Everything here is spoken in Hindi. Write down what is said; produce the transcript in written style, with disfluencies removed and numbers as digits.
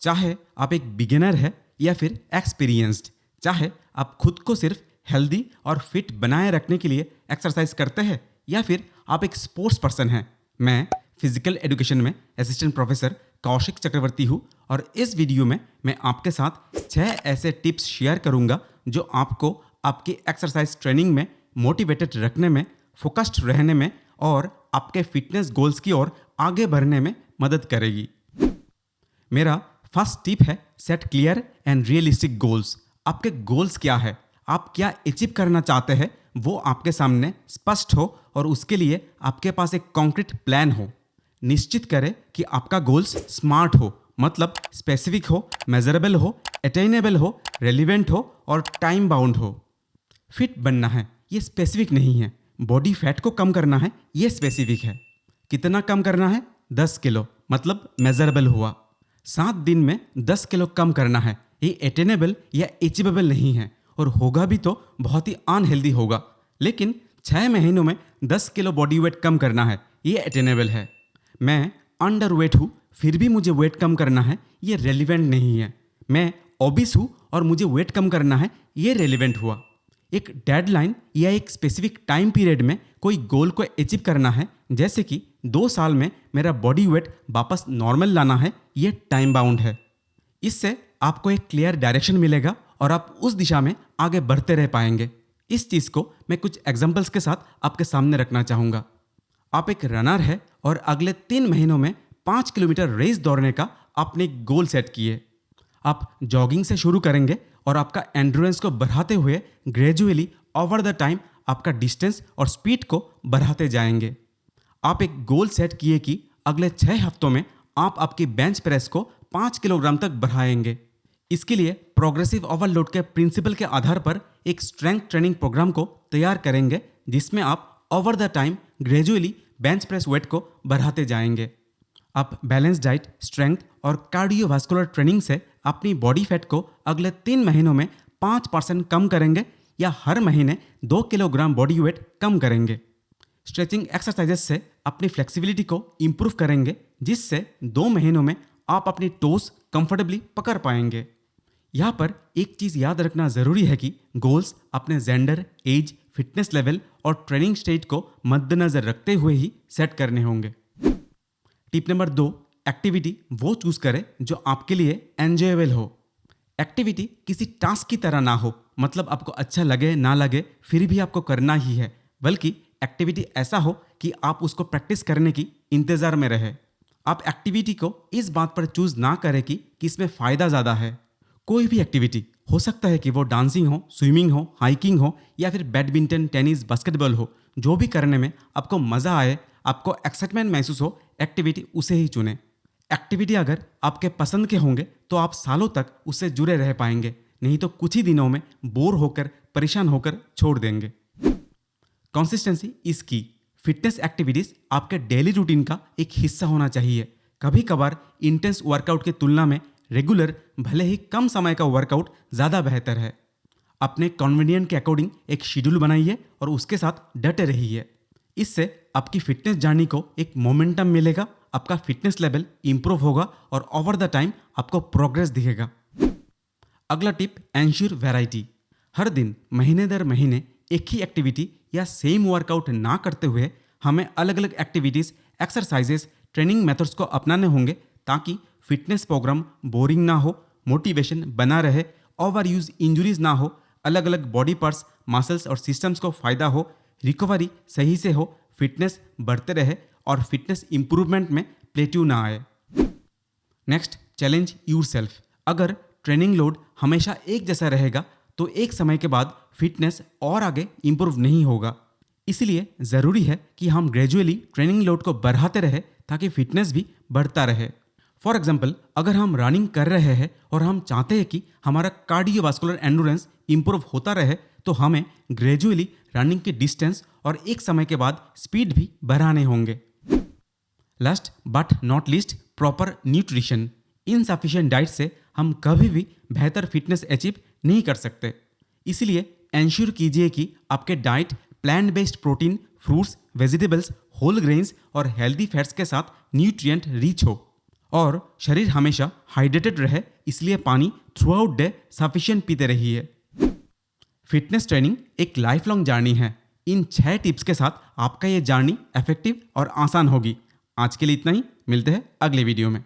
चाहे आप एक बिगिनर है या फिर एक्सपीरियंस्ड, चाहे आप खुद को सिर्फ हेल्दी और फिट बनाए रखने के लिए एक्सरसाइज करते हैं या फिर आप एक स्पोर्ट्स पर्सन हैं। मैं फिजिकल एजुकेशन में असिस्टेंट प्रोफेसर कौशिक चक्रवर्ती हूँ और इस वीडियो में मैं आपके साथ 6 ऐसे टिप्स शेयर करूँगा जो आपको आपकी एक्सरसाइज ट्रेनिंग में मोटिवेटेड रखने में, फोकस्ड रहने में और आपके फिटनेस गोल्स की ओर आगे बढ़ने में मदद करेगी। मेरा फर्स्ट टिप है set clear and realistic goals. आपके गोल्स क्या है, आप क्या अचीव करना चाहते हैं, वो आपके सामने स्पष्ट हो और उसके लिए आपके पास एक कॉन्क्रीट प्लान हो। निश्चित करें कि आपका गोल्स स्मार्ट हो, मतलब स्पेसिफिक हो, मेजरेबल हो, अटेनेबल हो, रेलिवेंट हो और टाइम बाउंड हो। फिट बनना है, ये स्पेसिफिक नहीं है। बॉडी फैट को कम करना है, ये स्पेसिफिक है। कितना कम करना है? 10 किलो, मतलब मेजरेबल हुआ। 7 दिन में 10 किलो कम करना है, ये अटेनेबल या अचीवेबल नहीं है और होगा भी तो बहुत ही अनहेल्दी होगा। लेकिन 6 महीनों में 10 किलो बॉडी वेट कम करना है, ये अटेनेबल है। मैं अंडर वेट हूँ फिर भी मुझे वेट कम करना है, ये रेलिवेंट नहीं है। मैं ओबिस हूँ और मुझे वेट कम करना है, ये रेलिवेंट हुआ। एक डेडलाइन या एक स्पेसिफिक टाइम पीरियड में कोई गोल को अचीव करना है, जैसे कि 2 साल में मेरा बॉडी वेट वापस नॉर्मल लाना है, ये टाइम बाउंड है। इससे आपको एक क्लियर डायरेक्शन मिलेगा और आप उस दिशा में आगे बढ़ते रह पाएंगे। इस चीज़ को मैं कुछ एग्जांपल्स के साथ आपके सामने रखना चाहूँगा। आप एक रनर है और अगले 3 महीनों में 5 किलोमीटर रेस दौड़ने का आपने एक गोल सेट किए। आप जॉगिंग से शुरू करेंगे और आपका एंड्योरेंस को बढ़ाते हुए ग्रेजुअली ओवर द टाइम आपका डिस्टेंस और स्पीड को बढ़ाते जाएंगे। आप एक गोल सेट किए कि अगले 6 हफ्तों में आप आपकी बेंच प्रेस को 5 किलोग्राम तक बढ़ाएंगे। इसके लिए प्रोग्रेसिव ओवरलोड के प्रिंसिपल के आधार पर एक स्ट्रेंथ ट्रेनिंग प्रोग्राम को तैयार करेंगे, जिसमें आप over the time gradually bench press weight को बढ़ाते जाएंगे। आप बैलेंस डाइट, स्ट्रेंथ और कार्डियोवास्कुलर ट्रेनिंग से अपनी बॉडी फैट को अगले 3 महीनों में 5% कम करेंगे या हर महीने 2 किलोग्राम बॉडी वेट कम करेंगे। स्ट्रेचिंग एक्सरसाइजेस से अपनी फ्लेक्सिबिलिटी को इम्प्रूव करेंगे, जिससे 2 महीनों में आप अपनी टोस कंफर्टेबली पकड़ पाएंगे। यहाँ पर एक चीज़ याद रखना ज़रूरी है कि गोल्स अपने जेंडर, एज, फिटनेस लेवल और ट्रेनिंग स्टेज को मद्देनज़र रखते हुए ही सेट करने होंगे। टिप नंबर 2, एक्टिविटी वो चूज करें जो आपके लिए एंजॉयबल हो। एक्टिविटी किसी टास्क की तरह ना हो, मतलब आपको अच्छा लगे ना लगे फिर भी आपको करना ही है, बल्कि एक्टिविटी ऐसा हो कि आप उसको प्रैक्टिस करने की इंतज़ार में रहे। आप एक्टिविटी को इस बात पर चूज ना करें कि किसमें फ़ायदा ज़्यादा है। कोई भी एक्टिविटी हो सकता है कि वो डांसिंग हो, स्विमिंग हो, हाइकिंग हो या फिर बैडमिंटन, टेनिस, बास्केटबॉल हो। जो भी करने में आपको मज़ा आए, आपको एक्साइटमेंट महसूस हो, एक्टिविटी उसे ही चुनें। एक्टिविटी अगर आपके पसंद के होंगे तो आप सालों तक उससे जुड़े रह पाएंगे, नहीं तो कुछ ही दिनों में बोर होकर, परेशान होकर छोड़ देंगे। कंसिस्टेंसी इज की। फिटनेस एक्टिविटीज आपके डेली रूटीन का एक हिस्सा होना चाहिए। कभी कभार इंटेंस वर्कआउट की तुलना में रेगुलर, भले ही कम समय का वर्कआउट ज़्यादा बेहतर है। अपने कन्वीनियंट के अकॉर्डिंग एक शेड्यूल बनाइए और उसके साथ डटे रहिए। इससे आपकी फिटनेस जर्नी को एक मोमेंटम मिलेगा, आपका फिटनेस लेवल इंप्रूव होगा और ओवर द टाइम आपको प्रोग्रेस दिखेगा। अगला टिप, एंश्योर वैरायटी। हर दिन, महीने दर महीने एक ही एक्टिविटी या सेम वर्कआउट ना करते हुए हमें अलग अलग एक्टिविटीज़, एक्सरसाइजेस, ट्रेनिंग मेथड्स को अपनाने होंगे ताकि फिटनेस प्रोग्राम बोरिंग ना हो, मोटिवेशन बना रहे, ओवर यूज इंजुरीज ना हो, अलग अलग बॉडी पार्ट्स, मसल्स और सिस्टम्स को फ़ायदा हो, रिकवरी सही से हो, फिटनेस बढ़ते रहे और फिटनेस इंप्रूवमेंट में प्लेट्यू ना आए। Next, challenge yourself. अगर ट्रेनिंग लोड हमेशा एक जैसा रहेगा तो एक समय के बाद फिटनेस और आगे इंप्रूव नहीं होगा। इसलिए ज़रूरी है कि हम ग्रेजुअली ट्रेनिंग लोड को बढ़ाते रहे ताकि फिटनेस भी बढ़ता रहे। फॉर एग्जाम्पल, अगर हम रनिंग कर रहे हैं और हम चाहते हैं कि हमारा कार्डियोवास्कुलर एंडोरेंस इंप्रूव होता रहे, तो हमें ग्रेजुअली रनिंग की डिस्टेंस और एक समय के बाद स्पीड भी बढ़ाने होंगे। Last but not least, proper nutrition. Insufficient diet से हम कभी भी बेहतर फिटनेस अचीव नहीं कर सकते। इसलिए एंश्योर कीजिए कि आपके diet plant based protein, fruits, vegetables, whole grains और हेल्दी फैट्स के साथ न्यूट्रिएंट रिच हो। और शरीर हमेशा हाइड्रेटेड रहे, इसलिए पानी थ्रू आउट डे सफिशिएंट पीते रहिए। फिटनेस ट्रेनिंग एक लाइफ लॉन्ग जर्नी है। इन 6 टिप्स के साथ आपका ये जर्नी इफेक्टिव और आसान होगी। आज के लिए इतना ही, मिलते हैं अगले वीडियो में।